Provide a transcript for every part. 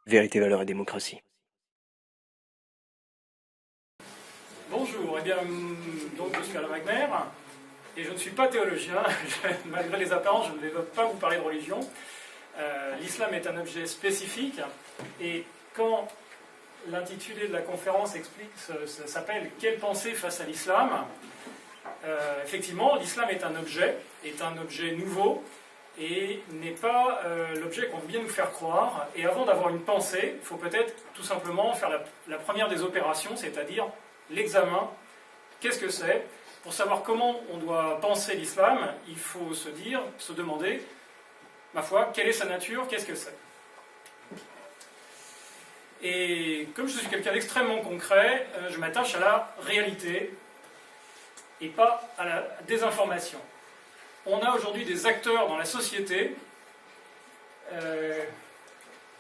Vérité, valeur et démocratie. Bonjour, eh bien, donc je suis Alain Wagner, et je ne suis pas théologien, malgré les apparences, je ne vais pas vous parler de religion. L'islam est un objet spécifique, et quand l'intitulé de la conférence s'appelle « Quelle pensée face à l'islam ?», effectivement, l'islam est un objet nouveau, et n'est pas l'objet qu'on veut bien nous faire croire. Et avant d'avoir une pensée, il faut peut-être tout simplement faire la première des opérations, c'est-à-dire l'examen. Qu'est-ce que c'est? Pour savoir comment on doit penser l'islam, il faut se demander, ma foi, quelle est sa nature, qu'est-ce que c'est? Et comme je suis quelqu'un d'extrêmement concret, je m'attache à la réalité et pas à la désinformation. On a aujourd'hui des acteurs dans la société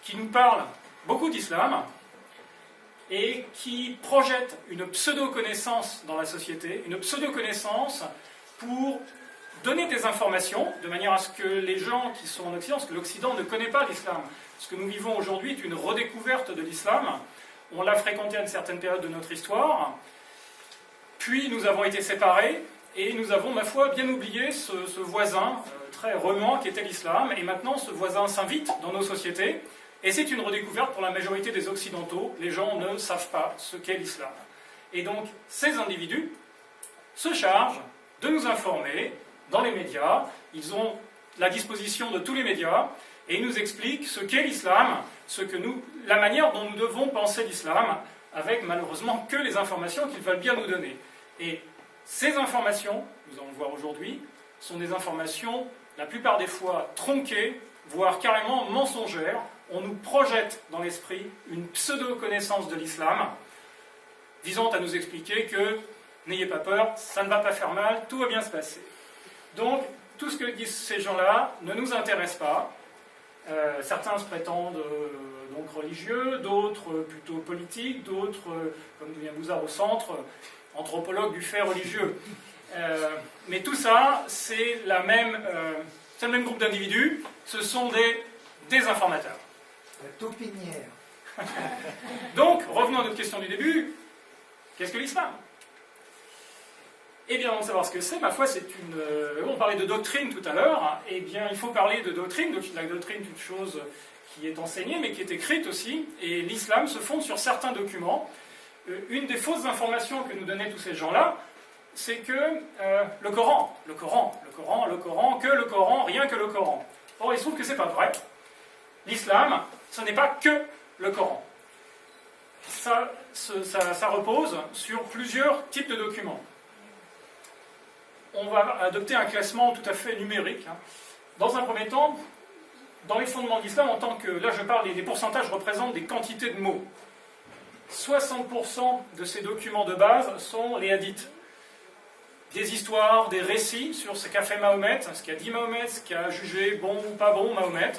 qui nous parlent beaucoup d'islam et qui projettent une pseudo-connaissance dans la société, une pseudo-connaissance pour donner des informations de manière à ce que les gens qui sont en Occident, parce que l'Occident ne connaît pas l'islam, ce que nous vivons aujourd'hui est une redécouverte de l'islam, on l'a fréquenté à une certaine période de notre histoire, puis nous avons été séparés, et nous avons, ma foi, bien oublié ce voisin très remuant qui était l'islam, et maintenant ce voisin s'invite dans nos sociétés, et c'est une redécouverte pour la majorité des Occidentaux. Les gens ne savent pas ce qu'est l'islam. Et donc, ces individus se chargent de nous informer dans les médias, ils ont la disposition de tous les médias, et ils nous expliquent ce qu'est l'islam, la manière dont nous devons penser l'islam, avec malheureusement que les informations qu'ils veulent bien nous donner. Et ces informations, nous allons le voir aujourd'hui, sont des informations, la plupart des fois, tronquées, voire carrément mensongères. On nous projette dans l'esprit une pseudo-connaissance de l'islam, visant à nous expliquer que, n'ayez pas peur, ça ne va pas faire mal, tout va bien se passer. Donc, tout ce que disent ces gens-là ne nous intéresse pas. Certains se prétendent donc religieux, d'autres plutôt politiques, d'autres, comme Julien Bouzard au centre, anthropologue du fait religieux. Mais tout ça, c'est le même groupe d'individus, ce sont des désinformateurs. La taupinière. Donc, revenons à notre question du début, qu'est-ce que l'islam? Eh bien, avant de savoir ce que c'est, ma foi, on parlait de doctrine tout à l'heure, eh bien, il faut parler de doctrine. La doctrine est une chose qui est enseignée, mais qui est écrite aussi, et l'islam se fonde sur certains documents. Une des fausses informations que nous donnaient tous ces gens-là, c'est que le Coran, que le Coran, rien que le Coran. Or, il se trouve que c'est pas vrai. L'islam, ce n'est pas que le Coran. Ça repose sur plusieurs types de documents. On va adopter un classement tout à fait numérique. Dans un premier temps, dans les fondements de l'islam, en tant que, là je parle, les pourcentages représentent des quantités de mots. 60% de ces documents de base sont les hadiths. Des histoires, des récits sur ce qu'a fait Mahomet, ce qu'a dit Mahomet, ce qu'a jugé bon ou pas bon Mahomet.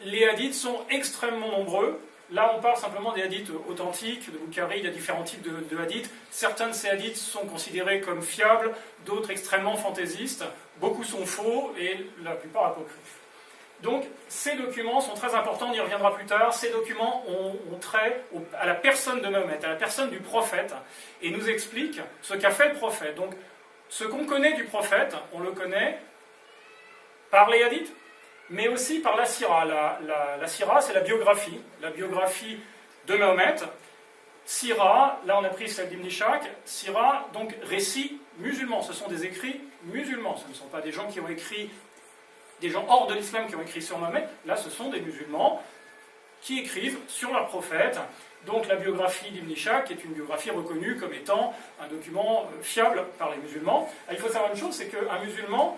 Les hadiths sont extrêmement nombreux. Là, on parle simplement des hadiths authentiques, de Bukhari, il y a différents types de hadiths. Certains de ces hadiths sont considérés comme fiables, d'autres extrêmement fantaisistes. Beaucoup sont faux et la plupart apocryphes. Donc, ces documents sont très importants, on y reviendra plus tard. Ces documents ont trait à la personne de Mahomet, à la personne du prophète, et nous expliquent ce qu'a fait le prophète. Donc, ce qu'on connaît du prophète, on le connaît par les hadiths, mais aussi par la sira. La sira, c'est la biographie de Mahomet. Sira, là on a pris celle d'Ibn Ishaq. Sira, donc récits musulmans, ce sont des écrits musulmans, ce ne sont pas des gens qui ont écrit, des gens hors de l'islam qui ont écrit sur Mahomet. Là, ce sont des musulmans qui écrivent sur leur prophète. Donc la biographie d'Ibn Ishaq est une biographie reconnue comme étant un document fiable par les musulmans. Il faut savoir une chose, c'est qu'un musulman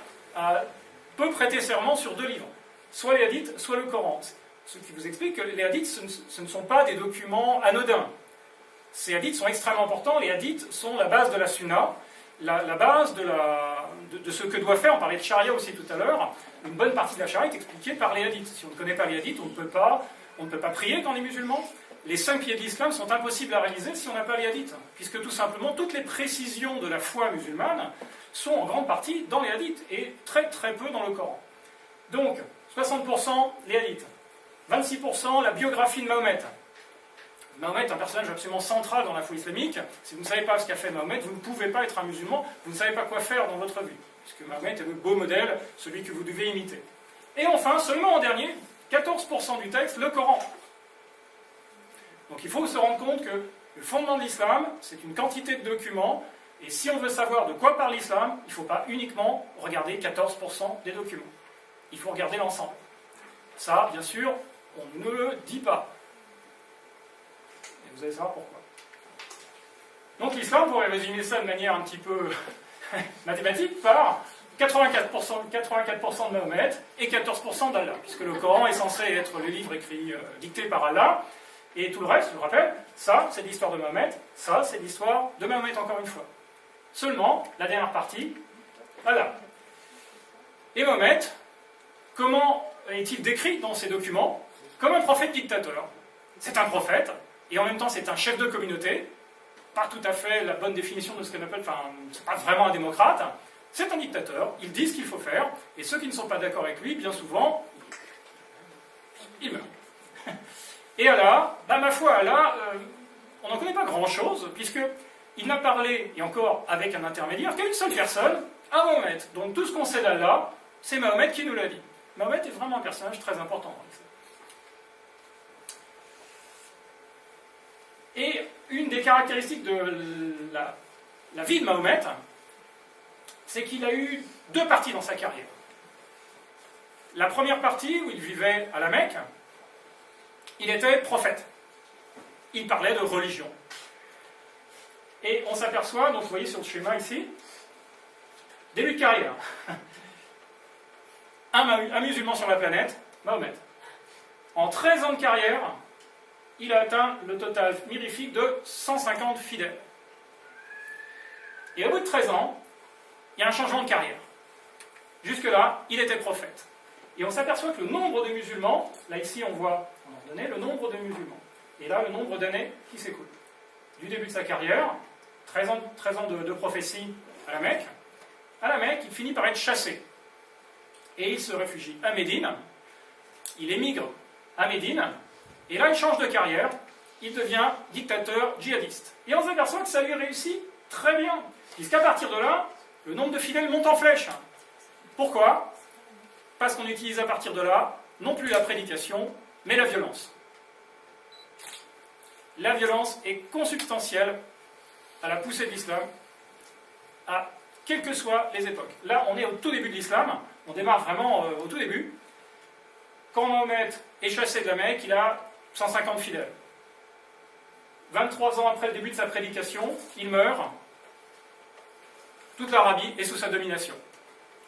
peut prêter serment sur deux livres, soit les hadiths, soit le Coran. Ce qui vous explique que les hadiths, ce ne sont pas des documents anodins. Ces hadiths sont extrêmement importants. Les hadiths sont la base de la sunna, la base de ce que doit faire, on parlait de charia aussi tout à l'heure, une bonne partie de la charia est expliquée par les hadiths. Si on ne connaît pas les hadiths, on ne peut pas prier quand on est musulman. Les 5 piliers de l'islam sont impossibles à réaliser si on n'a pas les hadiths, puisque tout simplement, toutes les précisions de la foi musulmane sont en grande partie dans les hadiths, et très très peu dans le Coran. Donc, 60% les hadiths. 26% la biographie de Mahomet. Mahomet est un personnage absolument central dans la foi islamique. Si vous ne savez pas ce qu'a fait Mahomet, vous ne pouvez pas être un musulman, vous ne savez pas quoi faire dans votre vie. Puisque Mahomet est le beau modèle, celui que vous devez imiter. Et enfin, seulement en dernier, 14% du texte, le Coran. Donc il faut se rendre compte que le fondement de l'islam, c'est une quantité de documents, et si on veut savoir de quoi parle l'islam, il ne faut pas uniquement regarder 14% des documents. Il faut regarder l'ensemble. Ça, bien sûr, on ne le dit pas. Et vous allez savoir pourquoi. Donc l'islam, on pourrait résumer ça de manière un petit peu mathématique par 84% de Mahomet et 14% d'Allah, puisque le Coran est censé être le livre écrit, dicté par Allah, et tout le reste, je vous rappelle, ça c'est l'histoire de Mahomet, ça c'est l'histoire de Mahomet encore une fois. Seulement, la dernière partie, Allah. Et Mahomet, comment est-il décrit dans ces documents? Comme un prophète dictateur. C'est un prophète, et en même temps c'est un chef de communauté, pas tout à fait la bonne définition de ce qu'on appelle, enfin, c'est pas vraiment un démocrate, c'est un dictateur, il dit ce qu'il faut faire, et ceux qui ne sont pas d'accord avec lui, bien souvent, ils meurent. Et Allah, ma foi, Allah, on n'en connaît pas grand-chose, puisqu'il n'a parlé, et encore avec un intermédiaire, qu'à une seule personne, à Mahomet. Donc tout ce qu'on sait d'Allah, c'est Mahomet qui nous l'a dit. Mahomet est vraiment un personnage très important dans l'islam. Et une des caractéristiques de la vie de Mahomet, c'est qu'il a eu deux parties dans sa carrière. La première partie, où il vivait à la Mecque, il était prophète. Il parlait de religion. Et on s'aperçoit, donc vous voyez sur le schéma ici, début de carrière. Un musulman sur la planète, Mahomet. En 13 ans de carrière, il a atteint le total mirifique de 150 fidèles. Et au bout de 13 ans, il y a un changement de carrière. Jusque-là, il était prophète. Et on s'aperçoit que le nombre de musulmans, là ici on voit, on a donné le nombre de musulmans, et là le nombre d'années qui s'écoulent. Du début de sa carrière, 13 ans de prophétie à la Mecque, il finit par être chassé. Et il se réfugie à Médine, il émigre à Médine, et là il change de carrière, il devient dictateur djihadiste. Et on s'aperçoit que ça lui réussit très bien, puisqu'à partir de là, le nombre de fidèles monte en flèche. Pourquoi? Parce qu'on utilise à partir de là, non plus la prédication, mais la violence. La violence est consubstantielle à la poussée de l'islam, à quelles que soient les époques. Là, on est au tout début de l'islam, on démarre vraiment au tout début. Quand Mahomet est chassé de la Mecque, il a 150 fidèles. 23 ans après le début de sa prédication, il meurt. Toute l'Arabie est sous sa domination.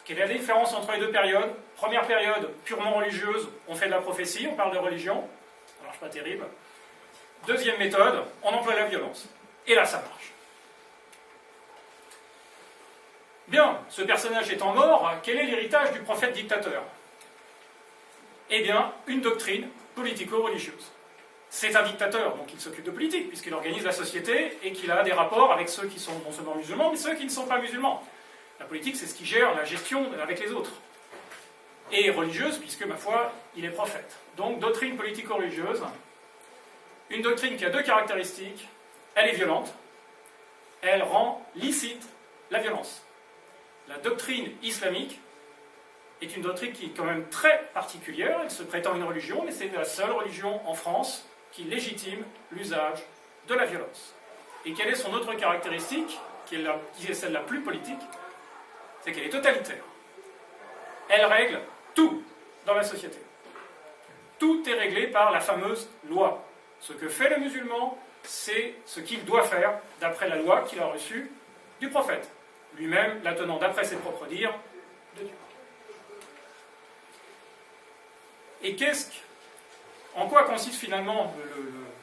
Quelle est la différence entre les deux périodes? Première période, purement religieuse, on fait de la prophétie, on parle de religion, ça marche pas terrible. Deuxième méthode, on emploie la violence. Et là, ça marche. Bien, ce personnage étant mort, quel est l'héritage du prophète dictateur? Eh bien, une doctrine politico-religieuse. C'est un dictateur, donc il s'occupe de politique, puisqu'il organise la société et qu'il a des rapports avec ceux qui sont non seulement musulmans, mais ceux qui ne sont pas musulmans. La politique, c'est ce qui gère la gestion avec les autres. Et religieuse, puisque, ma foi, il est prophète. Donc, doctrine politico-religieuse, une doctrine qui a deux caractéristiques. Elle est violente, elle rend licite la violence. La doctrine islamique est une doctrine qui est quand même très particulière, elle se prétend une religion, mais c'est la seule religion en France qui légitime l'usage de la violence. Et quelle est son autre caractéristique, qui est celle la plus politique? C'est qu'elle est totalitaire. Elle règle tout dans la société. Tout est réglé par la fameuse loi. Ce que fait le musulman, c'est ce qu'il doit faire d'après la loi qu'il a reçue du prophète, lui-même la tenant d'après ses propres dires de Dieu. Et en quoi consiste finalement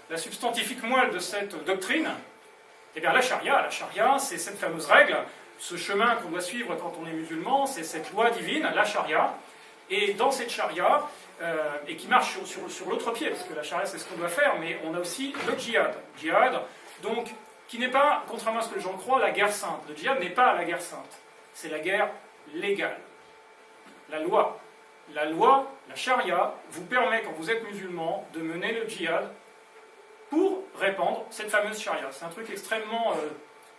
la substantifique moelle de cette doctrine? Eh bien la charia. La charia, c'est cette fameuse règle, ce chemin qu'on doit suivre quand on est musulman, c'est cette loi divine, la charia. Et dans cette charia, et qui marche sur l'autre pied, parce que la charia c'est ce qu'on doit faire, mais on a aussi le djihad. Djihad, donc, qui n'est pas, contrairement à ce que les gens croient, la guerre sainte. Le djihad n'est pas la guerre sainte, c'est la guerre légale. La loi la loi, la charia, vous permet, quand vous êtes musulman, de mener le djihad pour répandre cette fameuse charia. C'est un truc extrêmement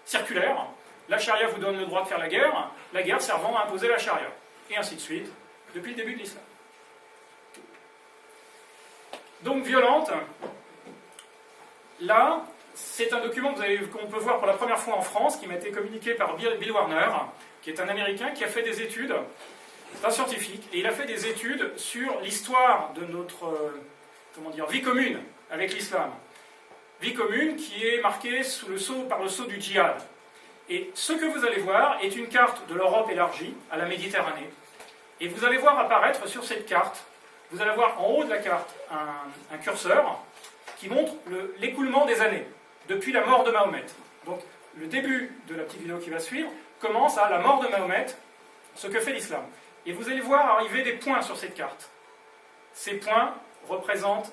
circulaire. La charia vous donne le droit de faire la guerre servant à imposer la charia. Et ainsi de suite, depuis le début de l'islam. Donc violente, là, c'est un document qu'on peut voir pour la première fois en France, qui m'a été communiqué par Bill Warner, qui est un Américain qui a fait des études, c'est un sceentifique, et il a fait des études sur l'histoire de notre vie commune avec l'islam. Vie commune qui est marquée par le sceau du djihad. Et ce que vous allez voir est une carte de l'Europe élargie à la Méditerranée. Et vous allez voir apparaître sur cette carte, vous allez voir en haut de la carte un curseur qui montre l'écoulement des années, depuis la mort de Mahomet. Donc le début de la petite vidéo qui va suivre commence à la mort de Mahomet, ce que fait l'islam. Et vous allez voir arriver des points sur cette carte. Ces points représentent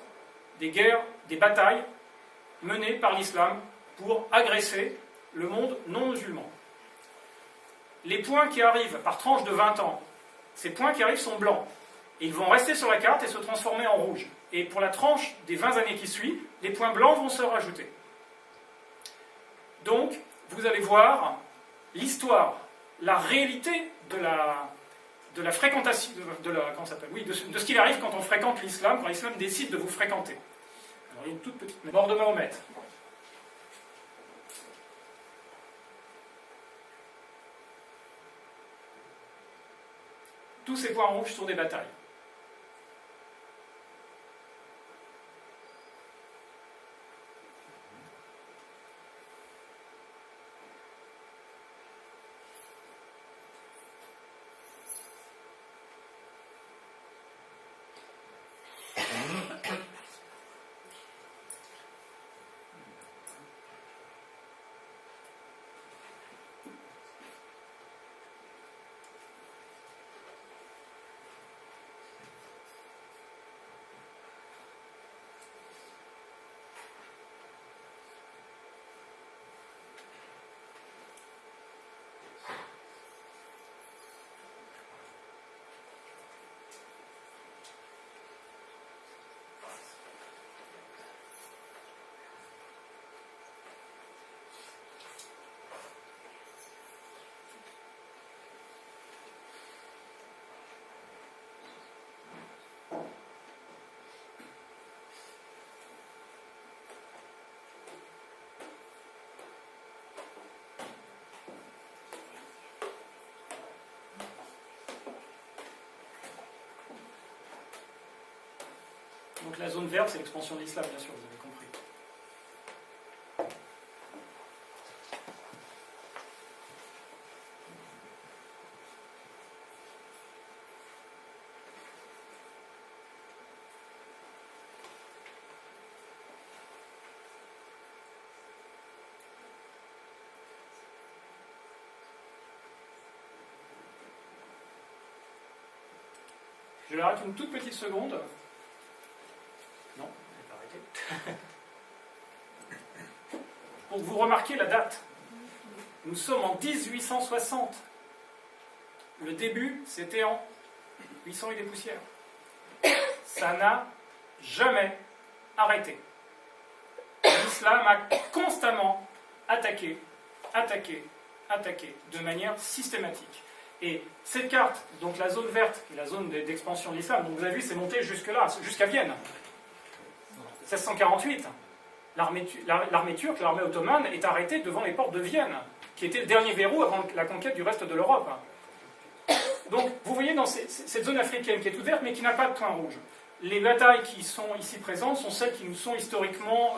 des guerres, des batailles menées par l'islam pour agresser le monde non musulman. Les points qui arrivent par tranche de 20 ans, ces points qui arrivent sont blancs. Et ils vont rester sur la carte et se transformer en rouge. Et pour la tranche des 20 années qui suivent, les points blancs vont se rajouter. Donc, vous allez voir l'histoire, la réalité de la fréquentation, de ce qu'il arrive quand on fréquente l'islam, quand l'islam décide de vous fréquenter. Alors, il y a une toute petite mort de Mahomet. Tous ces points rouges sont des batailles. Donc la zone verte, c'est l'expansion de l'islam, bien sûr, vous avez compris. Je l'arrête une toute petite seconde. Non, elle va arrêter. Pour que vous remarquiez la date. Nous sommes en 1860. Le début, c'était en 800 et des poussières. Ça n'a jamais arrêté. L'islam a constamment attaqué, de manière systématique. Et cette carte, donc la zone verte, qui est la zone d'expansion de l'islam, donc vous avez vu, c'est monté jusque-là, jusqu'à Vienne. 1648, l'armée turque, l'armée ottomane, est arrêtée devant les portes de Vienne, qui était le dernier verrou avant la conquête du reste de l'Europe. Donc, vous voyez dans cette zone africaine qui est toute verte, mais qui n'a pas de point rouge. Les batailles qui sont ici présentes sont celles qui nous sont historiquement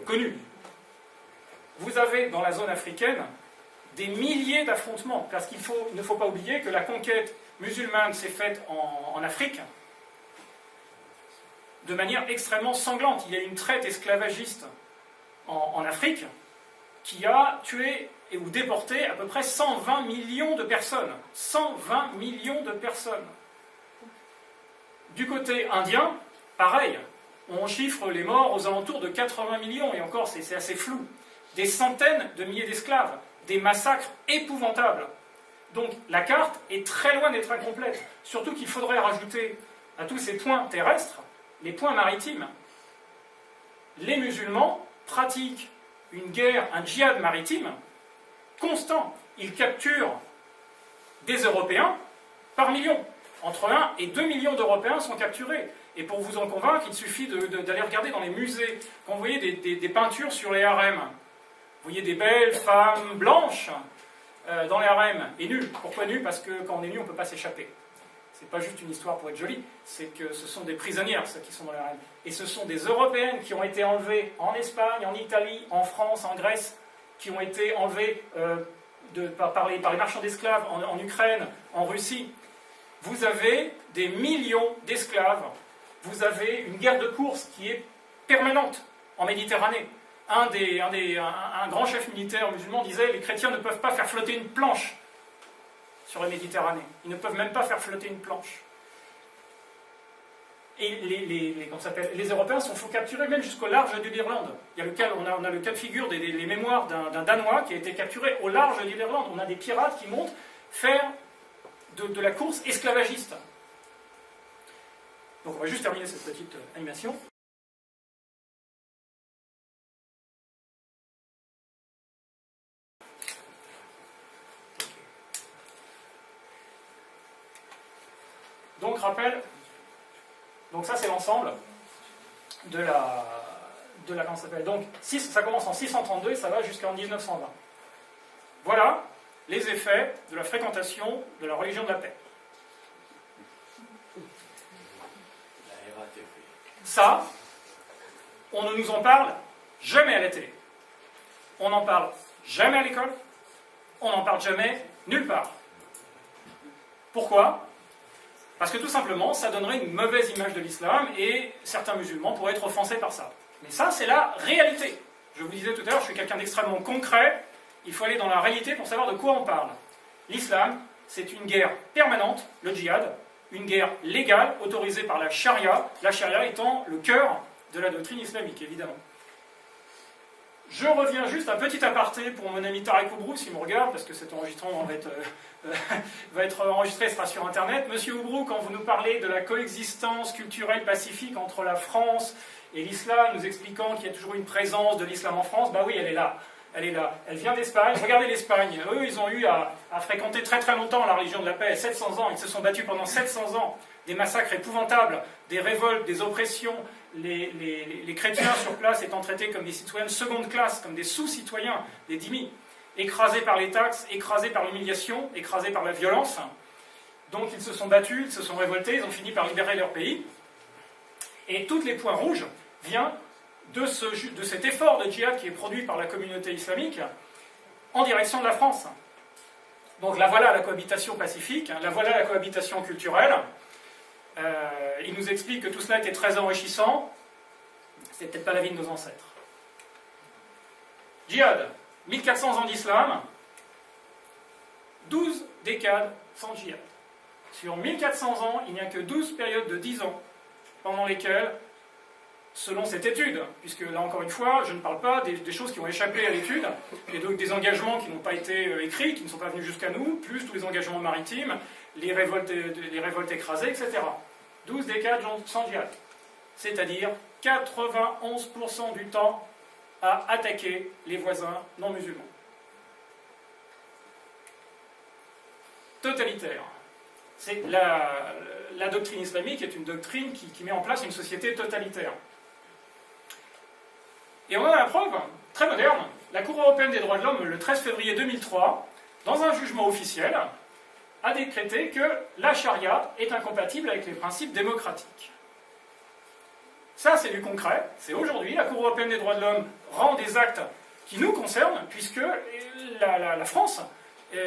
connues. Vous avez dans la zone africaine des milliers d'affrontements, parce qu'il ne faut pas oublier que la conquête musulmane s'est faite en Afrique de manière extrêmement sanglante. Il y a une traite esclavagiste en Afrique qui a tué ou déporté à peu près 120 millions de personnes. 120 millions de personnes. Du côté indien, pareil, on chiffre les morts aux alentours de 80 millions, et encore c'est assez flou. Des centaines de milliers d'esclaves, des massacres épouvantables. Donc la carte est très loin d'être incomplète, surtout qu'il faudrait rajouter à tous ces points terrestres les points maritimes. Les musulmans pratiquent une guerre, un djihad maritime constant. Ils capturent des Européens par millions. Entre 1 et 2 millions d'Européens sont capturés. Et pour vous en convaincre, il suffit d'aller regarder dans les musées. Quand vous voyez des peintures sur les harems, vous voyez des belles femmes blanches dans les harems, et nues. Pourquoi nues? Parce que quand on est nu, on ne peut pas s'échapper. C'est pas juste une histoire pour être jolie, c'est que ce sont des prisonnières, ceux qui sont dans les harems. Et ce sont des Européennes qui ont été enlevées en Espagne, en Italie, en France, en Grèce, qui ont été enlevées par les marchands d'esclaves en Ukraine, en Russie. Vous avez des millions d'esclaves. Vous avez une guerre de course qui est permanente en Méditerranée. Un grand chef militaire musulman disait « Les chrétiens ne peuvent pas faire flotter une planche sur la Méditerranée. Ils ne peuvent même pas faire flotter une planche. » Et les Européens sont capturés même jusqu'au large de l'Irlande. On a le cas de figure des mémoires d'un Danois qui a été capturé au large de l'Irlande. On a des pirates qui montent faire de la course esclavagiste. Donc on va juste terminer cette petite animation. Donc rappel, donc ça c'est l'ensemble de la comment ça s'appelle. Donc ça commence en 632 et ça va jusqu'en 1920. Voilà les effets de la fréquentation de la religion de la paix. Ça, on ne nous en parle jamais à la télé. On n'en parle jamais à l'école. On n'en parle jamais nulle part. Pourquoi ? Parce que tout simplement, ça donnerait une mauvaise image de l'islam et certains musulmans pourraient être offensés par ça. Mais ça, c'est la réalité. Je vous disais tout à l'heure, je suis quelqu'un d'extrêmement concret. Il faut aller dans la réalité pour savoir de quoi on parle. L'islam, c'est une guerre permanente, le djihad, une guerre légale, autorisée par la charia étant le cœur de la doctrine islamique, évidemment. Je reviens juste un petit aparté pour mon ami Tarek Oubrou, s'il me regarde, parce que cet enregistrement va être enregistré, sera sur Internet. Monsieur Oubrou, quand vous nous parlez de la coexistence culturelle pacifique entre la France et l'islam, nous expliquant qu'il y a toujours une présence de l'islam en France, bah oui, elle est là. Elle est là. Elle vient d'Espagne. Regardez l'Espagne. Eux, ils ont eu à fréquenter très très longtemps la religion de la paix. 700 ans. Ils se sont battus pendant 700 ans. Des massacres épouvantables, des révoltes, des oppressions. Les chrétiens sur place étant traités comme des citoyens de seconde classe, comme des sous-citoyens, des dhimmis, écrasés par les taxes, écrasés par l'humiliation, écrasés par la violence. Donc ils se sont battus, ils se sont révoltés, ils ont fini par libérer leur pays. Et tous les points rouges viennent de cet effort de djihad qui est produit par la communauté islamique en direction de la France. Donc la voilà la cohabitation pacifique, la voilà la cohabitation culturelle. Il nous explique que tout cela était très enrichissant. C'est peut-être pas la vie de nos ancêtres. Djihad, 1400 ans d'islam, 12 décades sans djihad. Sur 1400 ans, il n'y a que 12 périodes de 10 ans pendant lesquelles, selon cette étude, puisque là encore une fois, je ne parle pas des choses qui ont échappé à l'étude, et donc des engagements qui n'ont pas été écrits, qui ne sont pas venus jusqu'à nous, plus tous les engagements maritimes, les révoltes écrasées, etc. 12 décades sans djihad. C'est-à-dire 91% du temps à attaquer les voisins non musulmans. Totalitaire. C'est la doctrine islamique est une doctrine qui met en place une société totalitaire. Et on a la preuve, très moderne, la Cour européenne des droits de l'homme, le 13 février 2003, dans un jugement officiel, a décrété que la charia est incompatible avec les principes démocratiques. Ça, c'est du concret. C'est aujourd'hui, la Cour européenne des droits de l'homme rend des actes qui nous concernent, puisque la France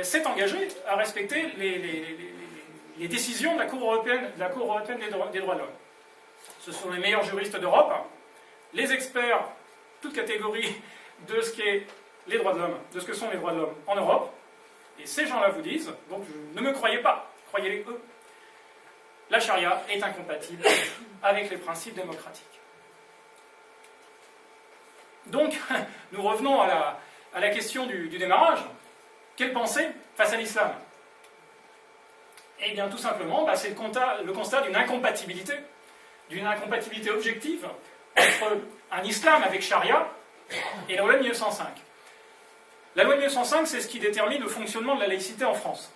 s'est engagée à respecter les décisions de la Cour européenne des droits de l'homme. Ce sont les meilleurs juristes d'Europe, les experts, toute catégorie de ce qu'est les droits de l'homme, de ce que sont les droits de l'homme en Europe. Et ces gens-là vous disent, donc ne me croyez pas, croyez-les eux, la charia est incompatible avec les principes démocratiques. Donc, nous revenons à la question du démarrage. Quelle pensée face à l'islam? Eh bien, tout simplement, c'est le constat d'une incompatibilité objective entre un islam avec charia et la loi de 1905. La loi de 1905, c'est ce qui détermine le fonctionnement de la laïcité en France.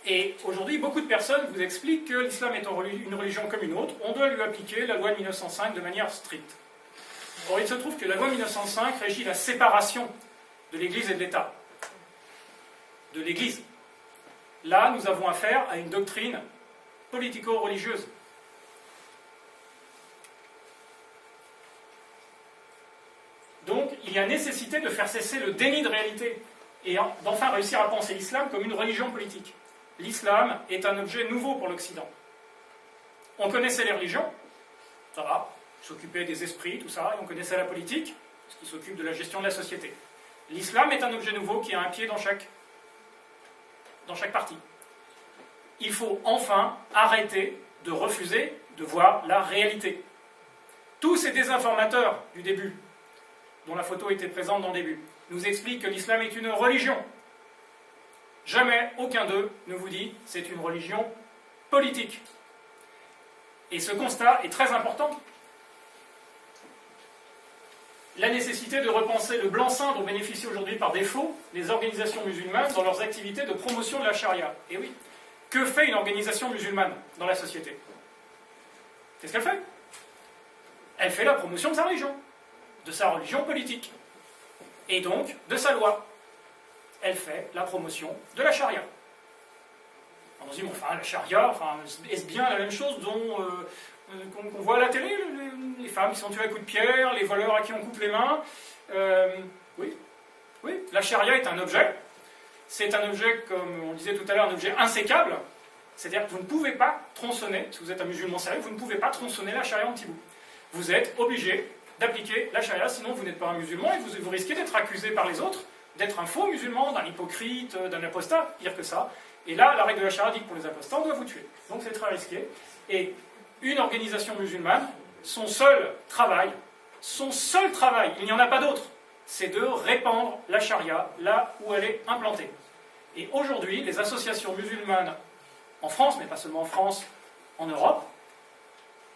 Et aujourd'hui, beaucoup de personnes vous expliquent que l'islam est une religion comme une autre, on doit lui appliquer la loi de 1905 de manière stricte. Or, il se trouve que la loi de 1905 régit la séparation de l'Église et de l'État. De l'Église. Là, nous avons affaire à une doctrine politico-religieuse. Donc, il y a nécessité de faire cesser le déni de réalité et d'enfin réussir à penser l'islam comme une religion politique. L'islam est un objet nouveau pour l'Occident. On connaissait les religions, ça va, s'occuper des esprits, tout ça, et on connaissait la politique, ce qui s'occupe de la gestion de la société. L'islam est un objet nouveau qui a un pied dans chaque partie. Il faut enfin arrêter de refuser de voir la réalité. Tous ces désinformateurs du début, dont la photo était présente dans le début, nous expliquent que l'islam est une religion. Jamais aucun d'eux ne vous dit que c'est une religion politique. Et ce constat est très important. La nécessité de repenser le blanc-seing dont bénéficient aujourd'hui par défaut les organisations musulmanes dans leurs activités de promotion de la charia. Et oui, que fait une organisation musulmane dans la société? Qu'est-ce qu'elle fait? Elle fait la promotion de sa religion politique, et donc de sa loi. Elle fait la promotion de la charia. On se dit, la charia, est-ce bien la même chose qu'on voit à la télé, les femmes qui sont tuées à coups de pierre, les voleurs à qui on coupe les mains? Oui, la charia est un objet. C'est un objet, comme on disait tout à l'heure, un objet insécable. C'est-à-dire que vous ne pouvez pas tronçonner, si vous êtes un musulman sérieux, vous ne pouvez pas tronçonner la charia en petits bouts. Vous êtes obligé d'appliquer la charia, sinon vous n'êtes pas un musulman et vous risquez d'être accusé par les autres d'être un faux musulman, d'un hypocrite, d'un apostat, pire que ça. Et là, la règle de la charia dit que pour les apostats, on doit vous tuer. Donc c'est très risqué. Et une organisation musulmane, son seul travail, il n'y en a pas d'autre, c'est de répandre la charia là où elle est implantée. Et aujourd'hui, les associations musulmanes en France, mais pas seulement en France, en Europe,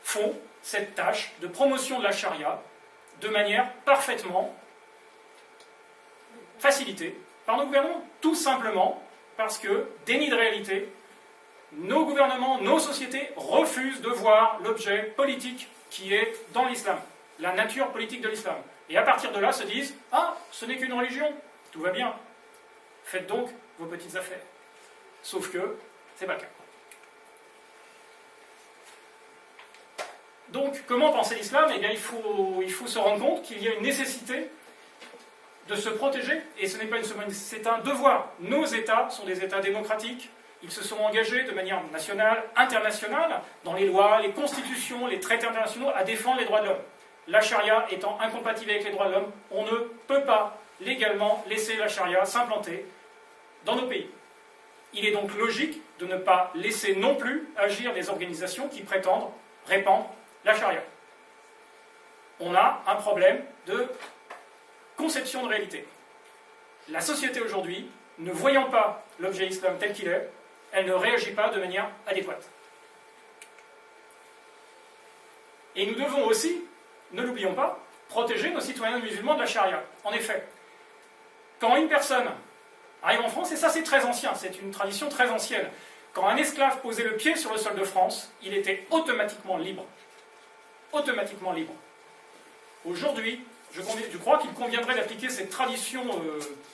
font cette tâche de promotion de la charia de manière parfaitement facilitée par nos gouvernements. Tout simplement parce que, déni de réalité, nos gouvernements, nos sociétés refusent de voir l'objet politique qui est dans l'islam, la nature politique de l'islam. Et à partir de là se disent « Ah, ce n'est qu'une religion, tout va bien, faites donc vos petites affaires. » Sauf que, c'est pas le cas. Donc, comment penser l'islam? Eh bien, il faut se rendre compte qu'il y a une nécessité de se protéger, et ce n'est pas une seconde, c'est un devoir. Nos États sont des États démocratiques, ils se sont engagés de manière nationale, internationale, dans les lois, les constitutions, les traités internationaux, à défendre les droits de l'homme. La charia étant incompatible avec les droits de l'homme, on ne peut pas légalement laisser la charia s'implanter dans nos pays. Il est donc logique de ne pas laisser non plus agir des organisations qui prétendent répandre la charia. On a un problème de conception de réalité. La société aujourd'hui, ne voyant pas l'objet islam tel qu'il est, elle ne réagit pas de manière adéquate. Et nous devons aussi, ne l'oublions pas, protéger nos citoyens musulmans de la charia. En effet, quand une personne arrive en France, et ça c'est très ancien, c'est une tradition très ancienne, quand un esclave posait le pied sur le sol de France, il était automatiquement libre. Automatiquement libre. Aujourd'hui, je crois qu'il conviendrait d'appliquer cette tradition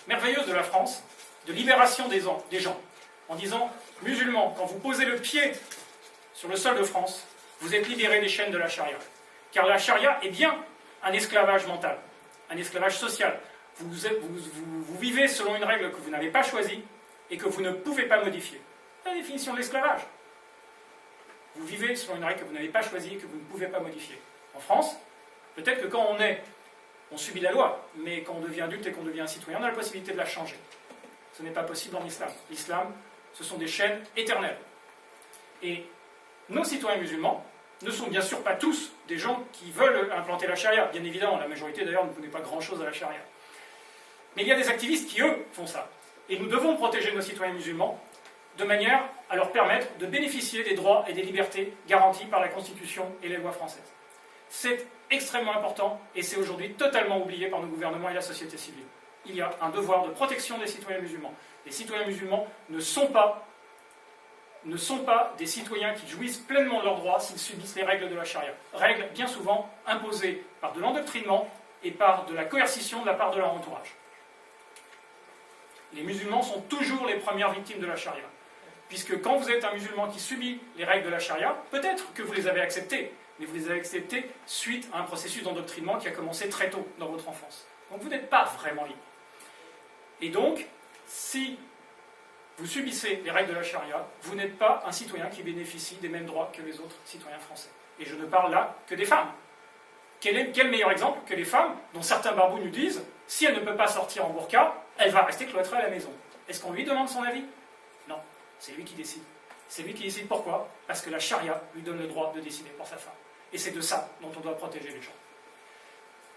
merveilleuse de la France, de libération des gens, en disant, musulmans, quand vous posez le pied sur le sol de France, vous êtes libérés des chaînes de la charia. Car la charia est bien un esclavage mental, un esclavage social. Vous vivez selon une règle que vous n'avez pas choisie et que vous ne pouvez pas modifier. C'est la définition de l'esclavage. Vous vivez selon une règle que vous n'avez pas choisie et que vous ne pouvez pas modifier. En France, peut-être que quand on subit la loi, mais quand on devient adulte et qu'on devient un citoyen, on a la possibilité de la changer. Ce n'est pas possible dans l'islam. L'islam, ce sont des chaînes éternelles. Et nos citoyens musulmans ne sont bien sûr pas tous des gens qui veulent implanter la charia. Bien évidemment, la majorité d'ailleurs ne connaît pas grand-chose à la charia. Mais il y a des activistes qui, eux, font ça. Et nous devons protéger nos citoyens musulmans de manière à leur permettre de bénéficier des droits et des libertés garantis par la Constitution et les lois françaises. C'est extrêmement important et c'est aujourd'hui totalement oublié par nos gouvernements et la société civile. Il y a un devoir de protection des citoyens musulmans. Les citoyens musulmans ne sont pas des citoyens qui jouissent pleinement de leurs droits s'ils subissent les règles de la charia. Règles bien souvent imposées par de l'endoctrinement et par de la coercition de la part de leur entourage. Les musulmans sont toujours les premières victimes de la charia. Puisque quand vous êtes un musulman qui subit les règles de la charia, peut-être que vous les avez acceptées, mais vous les avez acceptées suite à un processus d'endoctrinement qui a commencé très tôt dans votre enfance. Donc vous n'êtes pas vraiment libre. Et donc, si vous subissez les règles de la charia, vous n'êtes pas un citoyen qui bénéficie des mêmes droits que les autres citoyens français. Et je ne parle là que des femmes. Quel meilleur exemple que les femmes, dont certains barbous nous disent, si elle ne peut pas sortir en burqa, elle va rester cloîtrée à la maison. Est-ce qu'on lui demande son avis? Non, c'est lui qui décide. C'est lui qui décide pourquoi? Parce que la charia lui donne le droit de décider pour sa femme. Et c'est de ça dont on doit protéger les gens.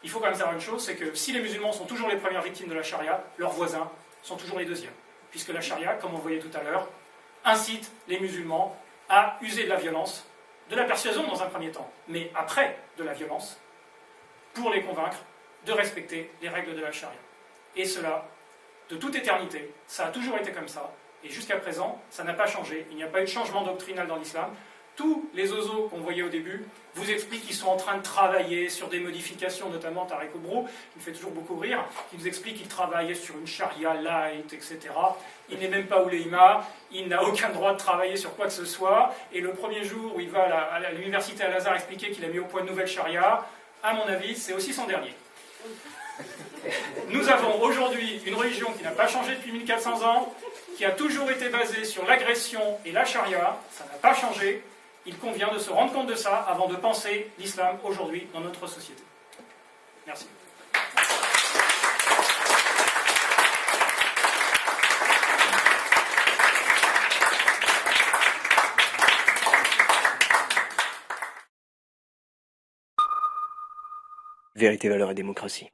Il faut quand même savoir une chose, c'est que si les musulmans sont toujours les premières victimes de la charia, leurs voisins sont toujours les deuxièmes. Puisque la charia, comme on voyait tout à l'heure, incite les musulmans à user de la violence, de la persuasion dans un premier temps, mais après de la violence, pour les convaincre de respecter les règles de la charia. Et cela, de toute éternité, ça a toujours été comme ça, et jusqu'à présent, ça n'a pas changé, il n'y a pas eu de changement doctrinal dans l'islam. Tous les ozos qu'on voyait au début vous expliquent qu'ils sont en train de travailler sur des modifications, notamment Tarek Obrou, qui me fait toujours beaucoup rire, qui nous explique qu'il travaillait sur une charia light, etc. Il n'est même pas ouléma, il n'a aucun droit de travailler sur quoi que ce soit, et le premier jour où il va à l'université Al-Azhar expliquer qu'il a mis au point une nouvelle charia, à mon avis, c'est aussi son dernier. Nous avons aujourd'hui une religion qui n'a pas changé depuis 1400 ans, qui a toujours été basée sur l'agression et la charia, ça n'a pas changé. Il convient de se rendre compte de ça avant de penser l'islam aujourd'hui dans notre société. Merci. Vérité, valeurs et démocratie.